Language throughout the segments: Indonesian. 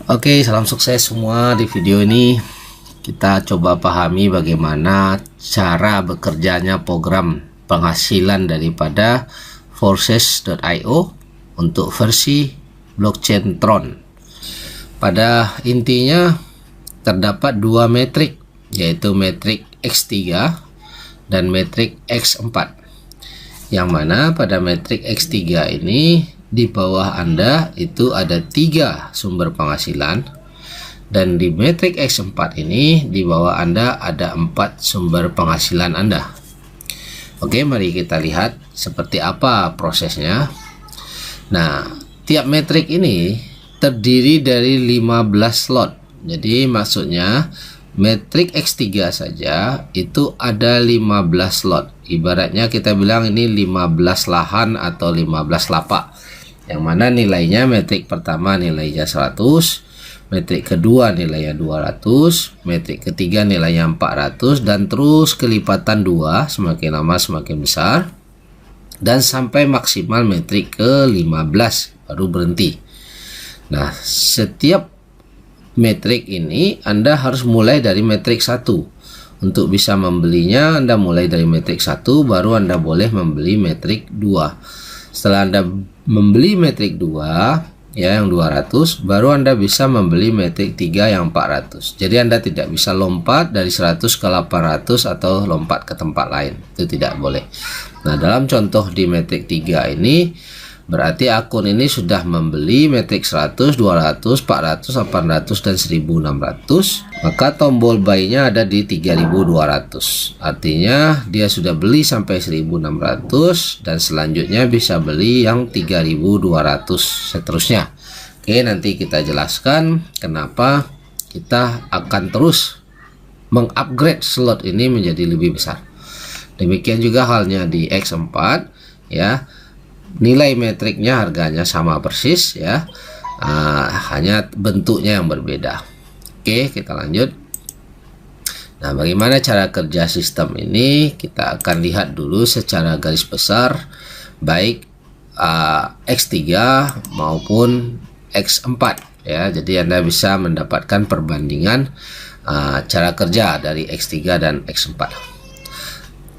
Oke, salam sukses semua. Di video ini kita coba pahami bagaimana cara bekerjanya program penghasilan daripada Forces.io untuk versi blockchain Tron. Pada intinya terdapat dua metrik, yaitu metrik X3 dan metrik X4. Yang mana pada metrik X3 ini di bawah Anda itu ada 3 sumber penghasilan, dan di metrik X4 ini di bawah Anda ada 4 sumber penghasilan Anda. Oke, mari kita lihat seperti apa prosesnya. Nah, tiap metrik ini terdiri dari 15 slot. Jadi maksudnya metrik X3 saja itu ada 15 slot. Ibaratnya kita bilang ini 15 lahan atau 15 lapak. Yang mana nilainya metrik pertama nilainya 100, metrik kedua nilainya 200, metrik ketiga nilainya 400, dan terus kelipatan 2, semakin lama semakin besar, dan sampai maksimal metrik ke-15 baru berhenti. Nah, setiap metrik ini Anda harus mulai dari metrik 1. Untuk bisa membelinya Anda mulai dari metrik 1, baru Anda boleh membeli metrik 2. Setelah Anda membeli metrik 2 ya yang 200, baru Anda bisa membeli metrik 3 yang 400. Jadi Anda tidak bisa lompat dari 100 ke 800 atau lompat ke tempat lain. Itu tidak boleh. Nah, dalam contoh di metrik 3 ini berarti akun ini sudah membeli metrik 100, 200, 400, 800, dan 1600. Maka tombol buy-nya ada di 3200. Artinya dia sudah beli sampai 1600 dan selanjutnya bisa beli yang 3200 seterusnya. Oke, nanti kita jelaskan kenapa kita akan terus mengupgrade slot ini menjadi lebih besar. Demikian juga halnya di X4 ya. Nilai metriknya harganya sama persis ya, hanya bentuknya yang berbeda. Oke, kita lanjut. Nah, bagaimana cara kerja sistem ini? Kita akan lihat dulu secara garis besar, baik X3 maupun X4 ya. Jadi Anda bisa mendapatkan perbandingan cara kerja dari X3 dan X4.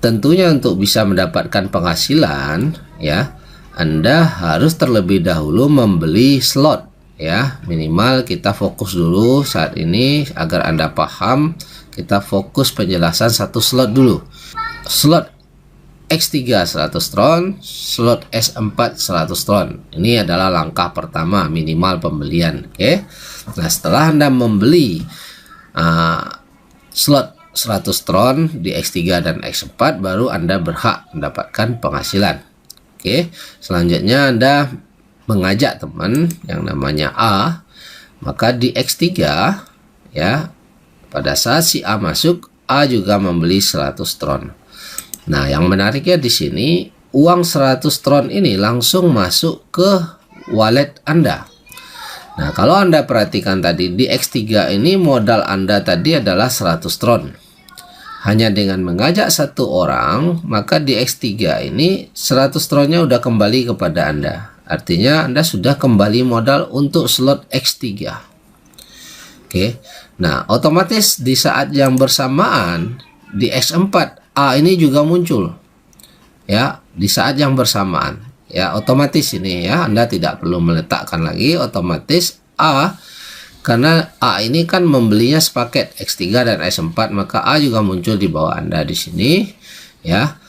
Tentunya untuk bisa mendapatkan penghasilan ya, Anda harus terlebih dahulu membeli slot ya. Minimal kita fokus dulu saat ini agar Anda paham. Kita fokus penjelasan satu slot dulu. Slot X3 100 Tron, slot S4 100 Tron. Ini adalah langkah pertama minimal pembelian. Oke. Nah, setelah Anda membeli slot 100 Tron di X3 dan X4, baru Anda berhak mendapatkan penghasilan. Oke, selanjutnya Anda mengajak teman yang namanya A, maka di X3 ya, pada saat si A masuk, A juga membeli 100 Tron. Nah, yang menariknya di sini, uang 100 Tron ini langsung masuk ke wallet Anda. Nah, kalau Anda perhatikan tadi di X3 ini modal Anda tadi adalah 100 Tron. Hanya dengan mengajak satu orang, maka di X3 ini 100 Tronnya udah kembali kepada Anda. Artinya Anda sudah kembali modal untuk slot X3. Oke. Nah, otomatis di saat yang bersamaan di X4 A ini juga muncul. Ya, di saat yang bersamaan. Ya, otomatis ini ya, Anda tidak perlu meletakkan lagi, otomatis A. Karena A ini kan membelinya sepaket X3 dan S4, maka A juga muncul di bawah Anda di sini ya.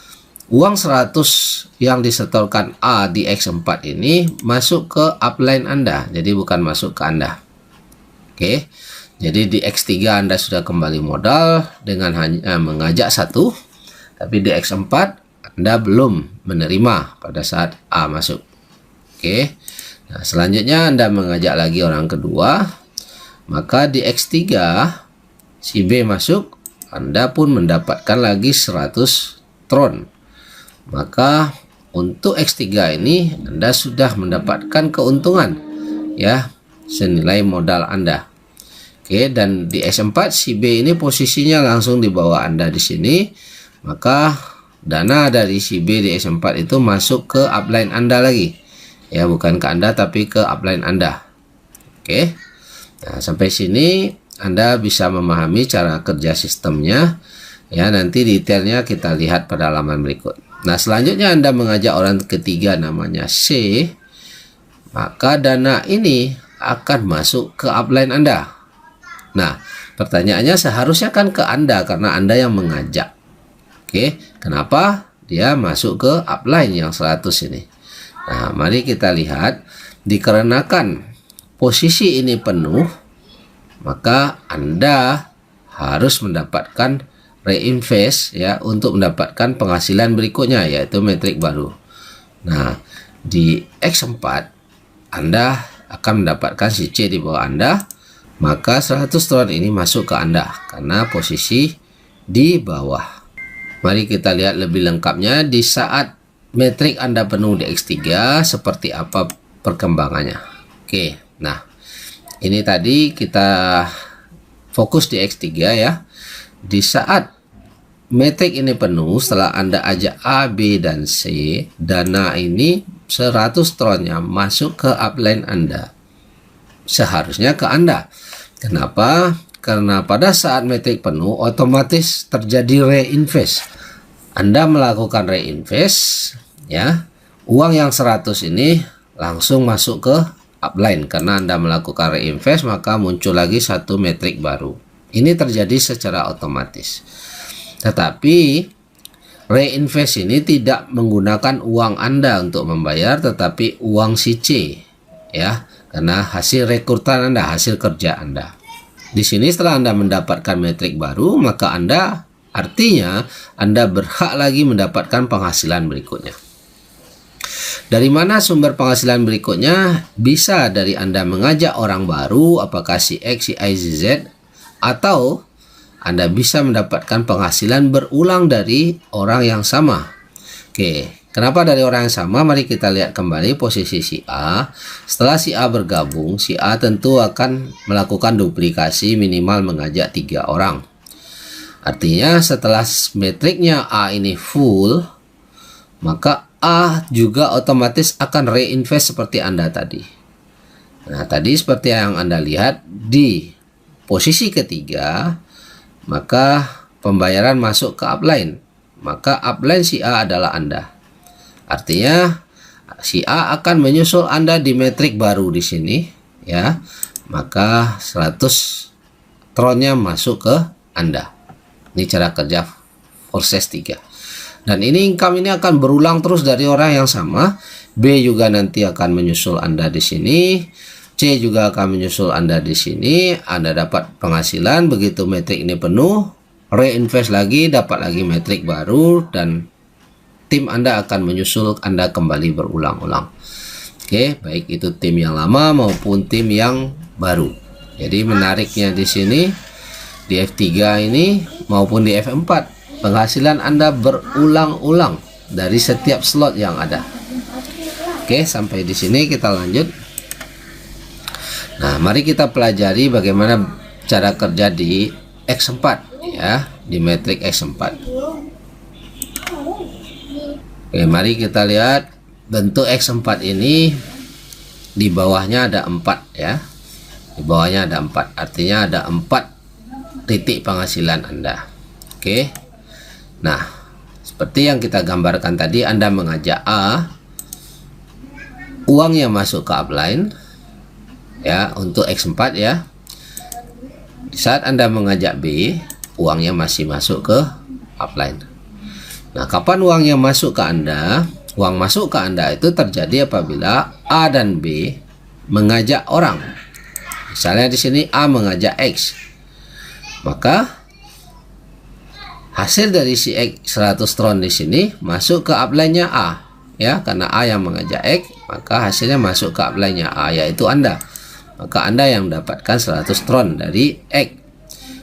Uang 100 yang disetorkan A di X4 ini masuk ke upline Anda, jadi bukan masuk ke Anda. Oke. Jadi di X3 Anda sudah kembali modal dengan hanya mengajak satu, tapi di X4 Anda belum menerima pada saat A masuk. Oke. Nah, selanjutnya Anda mengajak lagi orang kedua. Maka di X3 si B masuk, Anda pun mendapatkan lagi 100 Tron. Maka untuk X3 ini Anda sudah mendapatkan keuntungan ya, senilai modal Anda. Oke, dan di S4 si B ini posisinya langsung di bawah Anda di sini. Maka dana dari si B di S4 itu masuk ke upline Anda lagi. Ya, bukan ke Anda tapi ke upline Anda. Oke. Nah, sampai sini Anda bisa memahami cara kerja sistemnya. Ya, nanti detailnya kita lihat pada halaman berikut. Nah, selanjutnya Anda mengajak orang ketiga namanya C, maka dana ini akan masuk ke upline Anda. Nah, pertanyaannya seharusnya kan ke Anda karena Anda yang mengajak. Oke, kenapa dia masuk ke upline yang 100 ini? Nah, mari kita lihat. Dikarenakan posisi ini penuh, maka Anda harus mendapatkan reinvest ya untuk mendapatkan penghasilan berikutnya, yaitu metrik baru. Nah, di X4 Anda akan mendapatkan si C di bawah Anda, maka 100 tron ini masuk ke Anda karena posisi di bawah. Mari kita lihat lebih lengkapnya di saat metrik Anda penuh di X3 seperti apa perkembangannya. Oke, nah ini tadi kita fokus di X3 ya. Di saat metrik ini penuh, setelah Anda ajak A, B, dan C, dana ini 100 tronnya masuk ke upline Anda. Seharusnya ke Anda. Kenapa? Karena pada saat metrik penuh otomatis terjadi reinvest. Anda melakukan reinvest ya. Uang yang 100 ini langsung masuk ke upline karena Anda melakukan reinvest, maka muncul lagi satu metrik baru. Ini terjadi secara otomatis. Tetapi reinvest ini tidak menggunakan uang Anda untuk membayar, tetapi uang si C ya, karena hasil rekrutan Anda, hasil kerja Anda. Di sini setelah Anda mendapatkan metrik baru, maka artinya Anda berhak lagi mendapatkan penghasilan berikutnya. Dari mana sumber penghasilan berikutnya? Bisa dari Anda mengajak orang baru, apakah si X, si Y, si Z, atau Anda bisa mendapatkan penghasilan berulang dari orang yang sama. Oke, kenapa dari orang yang sama? Mari kita lihat kembali posisi si A. Setelah si A bergabung, si A tentu akan melakukan duplikasi minimal mengajak 3 orang. Artinya setelah metriknya A ini full, maka A juga otomatis akan reinvest seperti Anda tadi. Nah, tadi seperti yang Anda lihat di posisi ketiga, maka pembayaran masuk ke upline. Maka upline si A adalah Anda. Artinya si A akan menyusul Anda di metrik baru di sini ya. Maka 100 tronnya masuk ke Anda. Ini cara kerja Forces 3. Dan ini income ini akan berulang terus dari orang yang sama. B juga nanti akan menyusul Anda di sini. C juga akan menyusul Anda di sini. Anda dapat penghasilan begitu metrik ini penuh, reinvest lagi, dapat lagi metrik baru, dan tim Anda akan menyusul Anda kembali berulang-ulang. Oke, baik itu tim yang lama maupun tim yang baru. Jadi menariknya di sini di F3 ini maupun di F4, penghasilan Anda berulang-ulang dari setiap slot yang ada. Oke, sampai di sini kita lanjut. Nah, mari kita pelajari bagaimana cara kerja di X4 ya, di metrik X4. Oke, mari kita lihat bentuk X4 ini. Di bawahnya ada 4 ya. Di bawahnya ada 4, artinya ada 4 titik penghasilan Anda. Oke. Nah, seperti yang kita gambarkan tadi, Anda mengajak A, uangnya masuk ke upline ya untuk X4 ya. Di saat Anda mengajak B, uangnya masih masuk ke upline. Nah, kapan uangnya masuk ke Anda? Uang masuk ke Anda itu terjadi apabila A dan B mengajak orang. Misalnya di sini A mengajak X. Maka hasil dari si X 100 tron di sini masuk ke upline-nya A ya, karena A yang mengajak X, maka hasilnya masuk ke upline-nya A, yaitu Anda. Maka Anda yang mendapatkan 100 tron dari X.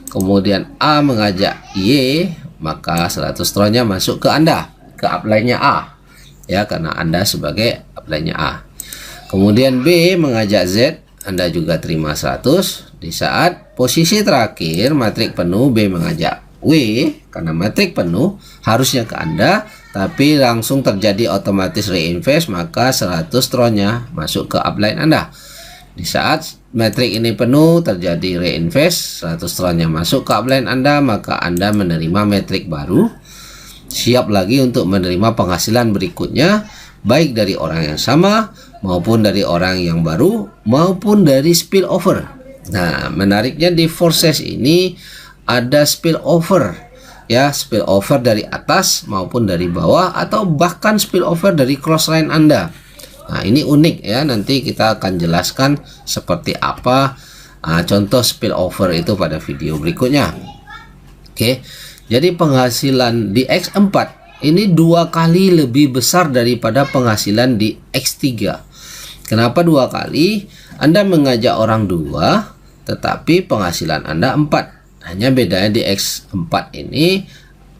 Kemudian A mengajak Y, maka 100 tronnya masuk ke Anda, ke upline-nya A ya, karena Anda sebagai upline-nya A. Kemudian B mengajak Z, Anda juga terima 100. Di saat posisi terakhir matrik penuh, B mengajak W, karena metrik penuh harusnya ke Anda, tapi langsung terjadi otomatis reinvest, maka 100 tronnya masuk ke upline Anda. Di saat metrik ini penuh, terjadi reinvest, 100 tronnya masuk ke upline Anda, maka Anda menerima metrik baru, siap lagi untuk menerima penghasilan berikutnya, baik dari orang yang sama maupun dari orang yang baru maupun dari spillover. Nah, menariknya di Forces ini ada spillover, ya, spillover dari atas maupun dari bawah atau bahkan spillover dari crossline Anda. Nah, ini unik ya, nanti kita akan jelaskan seperti apa contoh spillover itu pada video berikutnya. Oke, jadi penghasilan di X4 ini 2 kali lebih besar daripada penghasilan di X3. Kenapa 2 kali? Anda mengajak orang 2, tetapi penghasilan Anda 4. Hanya bedanya di X4 ini,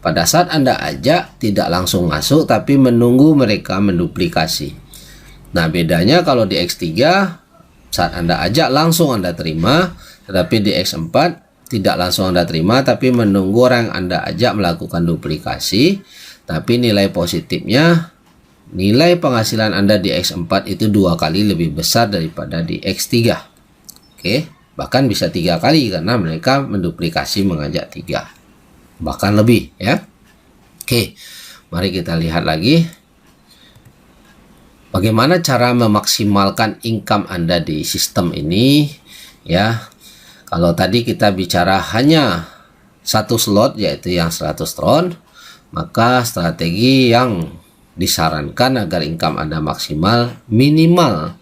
pada saat Anda ajak tidak langsung masuk, tapi menunggu mereka menduplikasi. Nah, bedanya kalau di X3 saat Anda ajak langsung Anda terima, tetapi di X4 tidak langsung Anda terima, tapi menunggu orang yang Anda ajak melakukan duplikasi. Tapi nilai positifnya, nilai penghasilan Anda di X4 itu 2 kali lebih besar daripada di X3. Oke, bahkan bisa 3 kali karena mereka menduplikasi mengajak 3, bahkan lebih ya. Oke, mari kita lihat lagi bagaimana cara memaksimalkan income Anda di sistem ini ya. Kalau tadi kita bicara hanya 1 slot yaitu yang 100 tron, maka strategi yang disarankan agar income Anda maksimal, minimal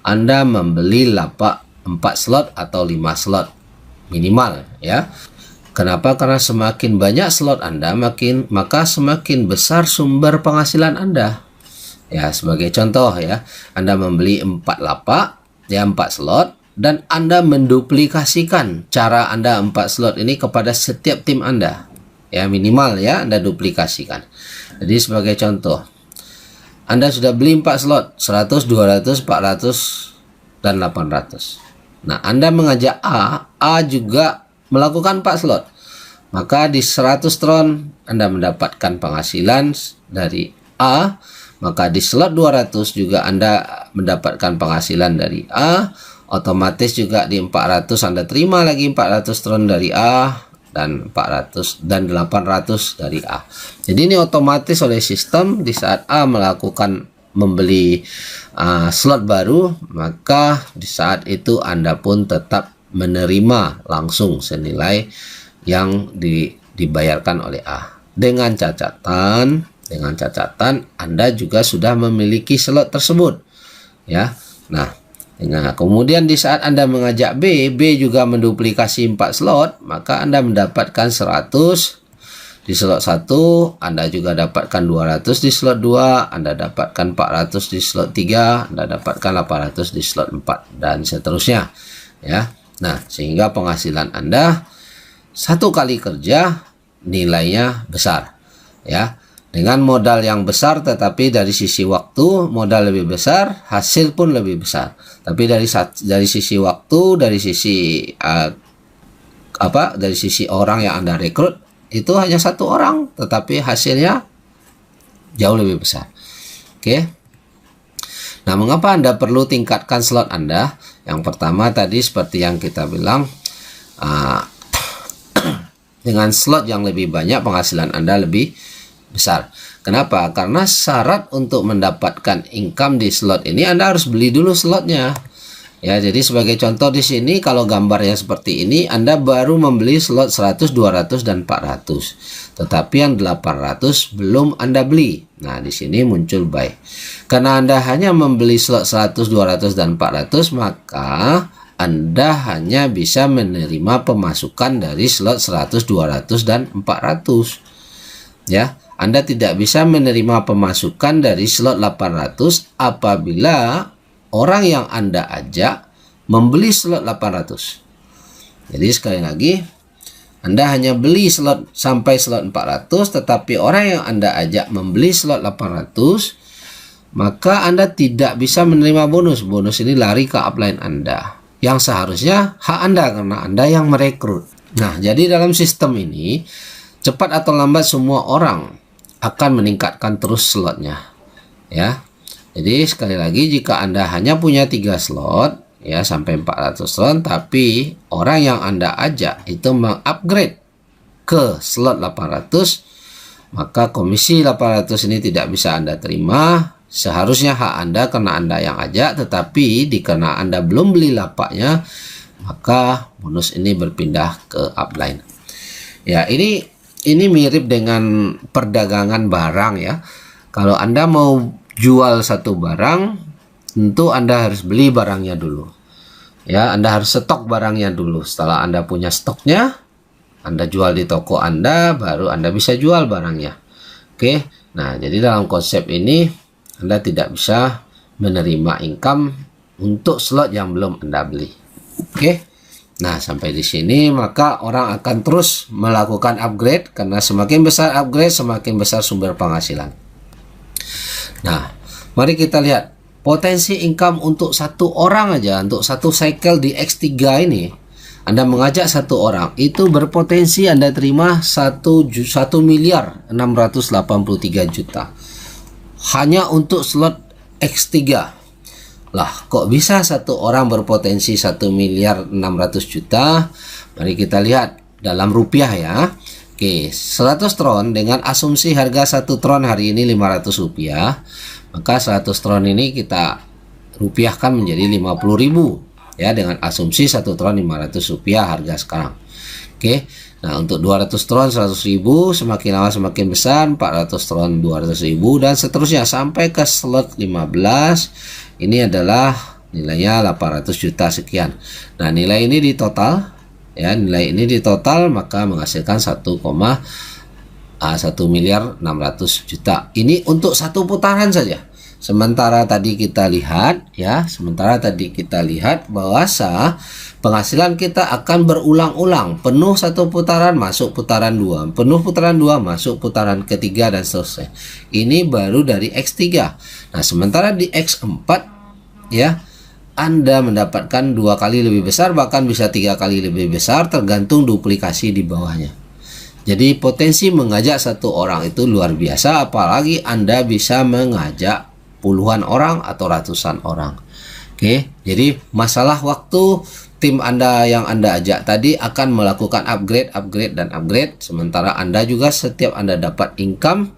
Anda membeli lapak 4 slot atau 5 slot minimal ya. Kenapa? Karena semakin banyak slot Anda, maka semakin besar sumber penghasilan Anda. Ya, sebagai contoh ya, Anda membeli 4 lapak, ya 4 slot, dan Anda menduplikasikan cara Anda 4 slot ini kepada setiap tim Anda. Ya, minimal ya, Anda duplikasikan. Jadi sebagai contoh, Anda sudah beli 4 slot, 100, 200, 400, dan 800. Nah, Anda mengajak A juga melakukan 4 slot. Maka di 100 tron Anda mendapatkan penghasilan dari A, maka di slot 200 juga Anda mendapatkan penghasilan dari A, otomatis juga di 400 Anda terima lagi 400 tron dari A, dan 400 dan 800 dari A. Jadi ini otomatis oleh sistem, di saat A melakukan membeli slot baru, maka di saat itu Anda pun tetap menerima langsung senilai yang dibayarkan oleh A. Dengan catatan Anda juga sudah memiliki slot tersebut ya. Nah, kemudian di saat Anda mengajak B juga menduplikasi 4 slot, maka Anda mendapatkan 100 di slot 1, Anda juga dapatkan 200 di slot 2, Anda dapatkan 400 di slot 3, Anda dapatkan 800 di slot 4, dan seterusnya ya. Nah, sehingga penghasilan Anda 1 kali kerja nilainya besar ya. Dengan modal yang besar, tetapi dari sisi waktu modal lebih besar, hasil pun lebih besar. Tapi dari sisi waktu, dari sisi dari sisi orang yang Anda rekrut, itu hanya 1 orang, tetapi hasilnya jauh lebih besar. Oke. Nah, mengapa Anda perlu tingkatkan slot Anda? Yang pertama tadi seperti yang kita bilang, dengan slot yang lebih banyak penghasilan Anda lebih besar. Kenapa? Karena syarat untuk mendapatkan income di slot ini Anda harus beli dulu slotnya. Ya, jadi sebagai contoh di sini kalau gambarnya seperti ini, Anda baru membeli slot 100, 200 dan 400. Tetapi yang 800 belum Anda beli. Nah, di sini muncul buy. Karena Anda hanya membeli slot 100, 200 dan 400, maka Anda hanya bisa menerima pemasukan dari slot 100, 200 dan 400. Ya, Anda tidak bisa menerima pemasukan dari slot 800 apabila orang yang Anda ajak membeli slot 800. Jadi sekali lagi, Anda hanya beli slot sampai slot 400, tetapi orang yang Anda ajak membeli slot 800, maka Anda tidak bisa menerima bonus. Bonus ini lari ke upline Anda, yang seharusnya hak Anda karena Anda yang merekrut. Nah, jadi dalam sistem ini, cepat atau lambat semua orang akan meningkatkan terus slotnya ya. Jadi sekali lagi, jika Anda hanya punya 3 slot ya sampai 400 tron, tapi orang yang Anda ajak itu mengupgrade ke slot 800, maka komisi 800 ini tidak bisa Anda terima. Seharusnya hak Anda karena Anda yang ajak, tetapi karena Anda belum beli lapaknya, maka bonus ini berpindah ke upline. Ya, ini mirip dengan perdagangan barang ya. Kalau Anda mau jual satu barang, tentu Anda harus beli barangnya dulu. Ya, Anda harus stok barangnya dulu. Setelah Anda punya stoknya, Anda jual di toko Anda, baru Anda bisa jual barangnya. Oke. Nah, jadi dalam konsep ini Anda tidak bisa menerima income untuk slot yang belum Anda beli. Oke. Nah, sampai di sini maka orang akan terus melakukan upgrade, karena semakin besar upgrade, semakin besar sumber penghasilan. Nah, mari kita lihat potensi income untuk satu orang aja, untuk satu cycle di X3 ini. Anda mengajak satu orang, itu berpotensi Anda terima 1.683 juta. Hanya untuk slot X3. Lah, kok bisa satu orang berpotensi 1.600 juta? Mari kita lihat dalam rupiah ya. Oke, 100 tron dengan asumsi harga 1 tron hari ini 500 rupiah. Maka 100 tron ini kita rupiahkan menjadi 50.000 ya, dengan asumsi 1 tron 500 rupiah harga sekarang. Oke. Nah, untuk 200 tron 100.000, semakin lama semakin besar, 400 tron 200.000 dan seterusnya sampai ke slot 15. Ini adalah nilainya 800 juta sekian. Nah, nilai ini di total ya, nilai ini di total maka menghasilkan 1 miliar 600 juta. Ini untuk satu putaran saja. Sementara tadi kita lihat bahwa penghasilan kita akan berulang-ulang. Penuh satu putaran, masuk putaran 2. Penuh putaran 2, masuk putaran ketiga dan seterusnya. Ini baru dari X3. Nah, sementara di X4 ya, Anda mendapatkan 2 kali lebih besar, bahkan bisa 3 kali lebih besar tergantung duplikasi di bawahnya. Jadi potensi mengajak satu orang itu luar biasa, apalagi Anda bisa mengajak puluhan orang atau ratusan orang. Oke, jadi masalah waktu tim Anda yang Anda ajak tadi akan melakukan upgrade, sementara Anda juga setiap Anda dapat income,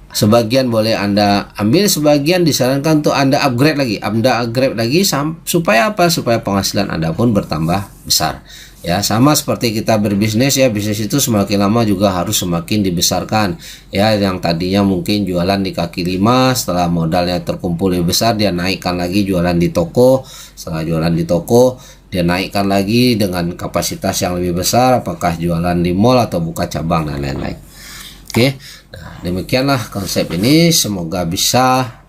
sebagian boleh Anda ambil, sebagian disarankan untuk Anda upgrade lagi, supaya apa? Supaya penghasilan Anda pun bertambah besar. Ya, sama seperti kita berbisnis ya, bisnis itu semakin lama juga harus semakin dibesarkan. Ya, yang tadinya mungkin jualan di kaki lima, setelah modalnya terkumpul lebih besar, dia naikkan lagi jualan di toko. Setelah jualan di toko, dia naikkan lagi dengan kapasitas yang lebih besar, apakah jualan di mall atau buka cabang dan lain-lain. Oke, nah, demikianlah konsep ini. Semoga bisa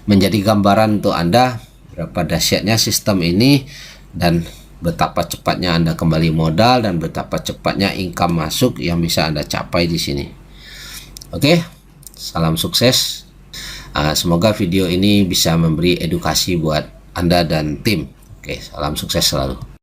menjadi gambaran untuk Anda berapa dahsyatnya sistem ini dan betapa cepatnya Anda kembali modal dan betapa cepatnya income masuk yang bisa Anda capai di sini. Oke, salam sukses. Semoga video ini bisa memberi edukasi buat Anda dan tim. Oke, salam sukses selalu.